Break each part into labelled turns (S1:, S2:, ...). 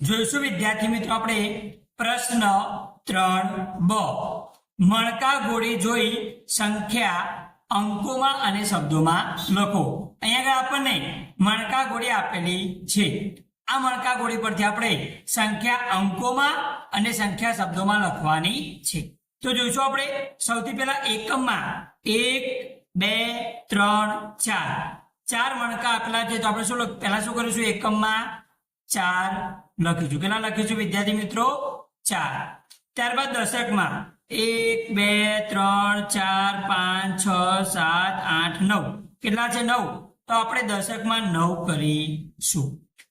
S1: જોઈશું વિદ્યાર્થી મિત્રો આપણે પ્રશ્ન 3બ મણકા ગોળી જોઈ સંખ્યા અંકોમાં અને શબ્દોમાં લખો। અહીંયા આગળ આપણને મણકા ગોળી આપેલી છે। આ મણકા ગોળી પરથી આપણે સંખ્યા અંકોમાં અને સંખ્યા શબ્દોમાં લખવાની છે। તો જોઈશું આપણે સૌથી પહેલા એકમમાં 1 2 3 4 ચાર મણકા આપેલા છે। તો આપણે પહેલા શું કરીશું, એકમમાં 4 લખીશું। કેટલા લખીશું વિદ્યાર્થી મિત્રો? 4। ત્યારબાદ દશકમાં 1 2 3 4 5 6 7 8 9 કેટલા છે? 9। તો આપણે દશકમાં 9 કરીશું।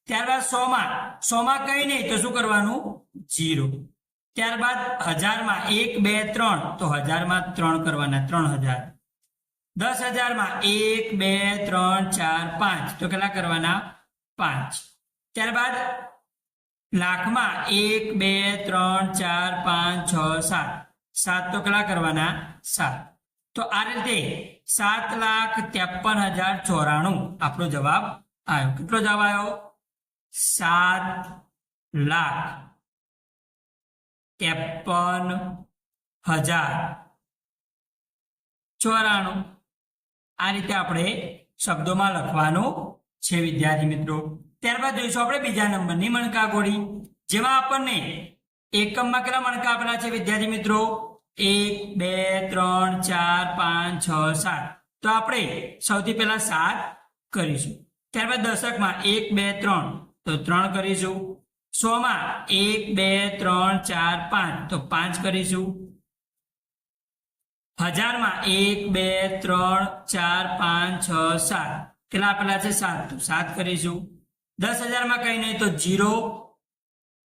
S1: ત્યારબાદ 100 માં કઈ નહીં તો શું કરવાનું? 0। ત્યારબાદ 1000માં 1 2 3 તો 1000માં 3 કરવાના, 3000। 10,000માં 1 2 3 4 5 તો કેટલા કરવાના? 5। ત્યારબાદ લાખમાં 1 2 3 4 5 6 7 તો કેટલા કરવાના? 7। તો આ રીતે 7,53,094 આપણો જવાબ આવ્યો। કેટલો જવાબ આવ્યો? 7,53,094। આ રીતે આપણે શબ્દોમાં લખવાનું છે વિદ્યાર્થી મિત્રો। ત્યારબાદ જોઈશું આપણે બીજા નંબરની મણકા ગોળી, જેમાં આપણને એકમમાં કેટલા મણકા આપેલા છે વિદ્યાર્થી મિત્રો? 1 2 3 4 5 6 7 તો આપણે સૌથી પહેલા 7 કરીશું। ત્યારબાદ દશકમાં 1 2 3 તો 3 કરીશું। 100માં 1 2 3 4 5 તો 5 કરીશું। 1000માં 1 2 3 4 5 6 7 કેટલા આપેલા છે? 7 તો 7 કરીશું। 10,000માં કઈ નહીં તો 0।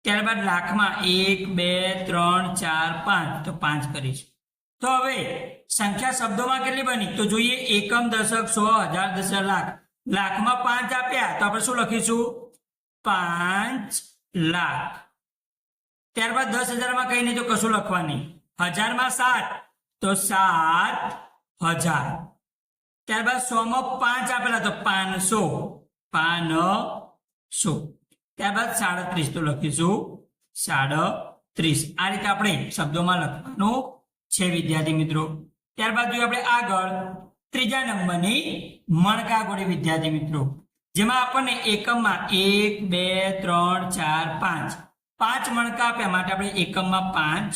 S1: ત્યારબાદ લાખમાં 1 2 3 4 5 તો 5 કરીશું। તો હવે સંખ્યા શબ્દોમાં કેટલી બની તો જોઈએ। એકમ, દશક, 100, 1000, દશક, લાખ। લાખમાં 5 આપ્યા તો આપણે શું લખીશું? 5 લાખ। ત્યારબાદ 10,000માં કઈ નહીં તો કશું લખવાની। 1000માં 7 તો 7,000। ત્યારબાદ 100માં 5 આપેલા તો 500। ત્યારબાદ 37 તો લખીશું 37। આ રીતે આપણે શબ્દોમાં લખવાનું છે વિદ્યાર્થી મિત્રો। ત્યારબાદ જોઈએ આપણે આગળ ત્રીજા નંબરની મણકા ગોળી વિદ્યાર્થી મિત્રો, જેમાં આપણને એકમમાં 1 2 3 4 5 મણકા આપ્યા માટે આપણે એકમમાં 5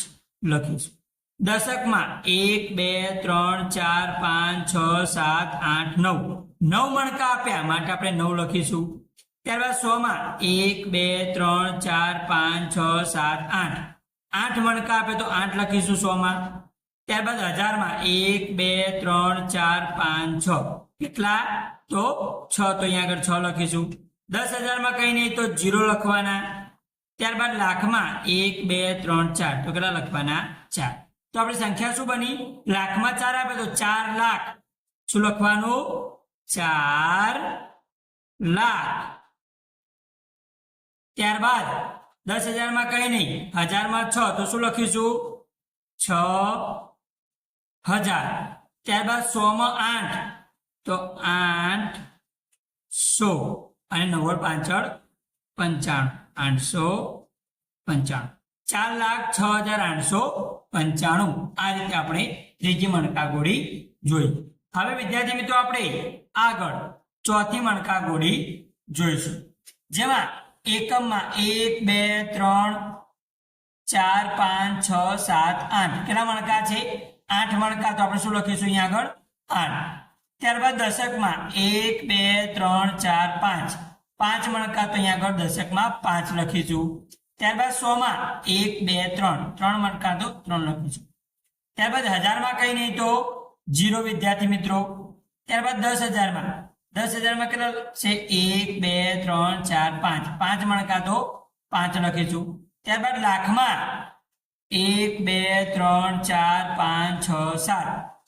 S1: લખીશું। દશકમાં 1 2 3 4 5 6 7 8 9 9 મણકા આપ્યા માટે આપણે 9 લખીશું। ત્યારબાદ 100માં 1 2 3 4 5 6 7 8 મણકા આપે તો 8 લખીશું 100માં। ત્યારબાદ 1000માં 1 2 3 4 5 6 કેટલા? તો 6 તો અહીંયા આગળ 6 લખીશું। 10,000માં કઈ નહીં તો 0 લખવાના। ત્યારબાદ લાખમાં 1 2 3 4 તો કેટલા લખવાના? 4। તો આપણી સંખ્યા શું બની? લાખમાં 4 આપે તો 4 લાખ। શું લખવાનું? 4 લાખ। ત્યારબાદ 10,000માં કઈ નહીં, 1000માં 6 તો શું લખીશું? 6,000। ત્યારબાદ 100માં 8 તો 800 અને 9 5 95 895 4,06,895। આ રીતે આપણે ત્રીજી મણકા ગોળી જોઈ। હવે વિદ્યાર્થી મિત્રો આપણે આગળ ચોથી મણકા ગોળી જોઈશું, જેમાં એકમમાં 1 2 3 4 5 6 7 8 કેટલા મણકા છે? 8 મણકા। તો આપણે શું લખીશું અહીંયા આગળ? 8। ત્યારબાદ દશકમાં 1 2 3 4 5 મણકા તો અહીંયા આગળ દશકમાં 5 લખીશું। ત્યારબાદ 100માં 1 2 3 મણકા તો 3 લખીશું। ત્યારબાદ 1000માં કઈ નહીં તો 0 વિદ્યાર્થી મિત્રો। ત્યારબાદ 10,000માં કેટલા છે? 1 2 3 4 5 મણકા તો 5 લખીશું। ત્યારબાદ લાખમાં 1 2 3 4 5 6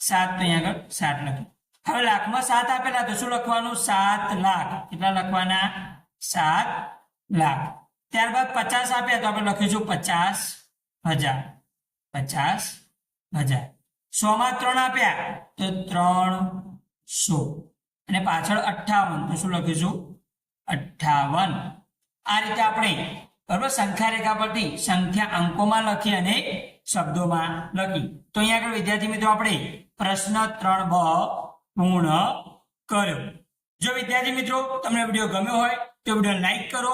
S1: 7 તો અહીંયા આગળ 7 લખીશું। હવે લાખમાં 7 આપેલા તો શું લખવાનું? 7 લાખ। કેટલા લખવાના? 7 લાખ। ત્યારબાદ 50 આપ્યા તો આપણે લખીશું 50,000। 50,000। 100માં 3 આપ્યા તો 300 અને પાછળ 58 તો શું લખીશું? 58। આ રીતે આપણે બરાબર સંખ્યા રેખા પરથી સંખ્યા અંકોમાં લખી અને શબ્દોમાં લખી. તો અહીંયા આગળ વિદ્યાર્થી મિત્રો આપણે પ્રશ્ન 3બ પૂર્ણ કર્યો. જો વિદ્યાર્થી મિત્રો તમને વિડીયો ગમ્યો હોય તો વિડીયો લાઈક કરો,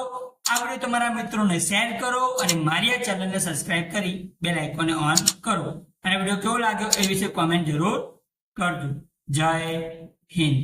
S1: આ વિડીયો તમારા મિત્રોને શેર કરો અને મારી આ ચેનલને સબસ્ક્રાઇબ કરી બેલ આઇકોનને ઓન કરો. અને વિડીયો કેવો લાગ્યો એ વિશે કોમેન્ટ જરૂર કરજો. જય હિન્દ.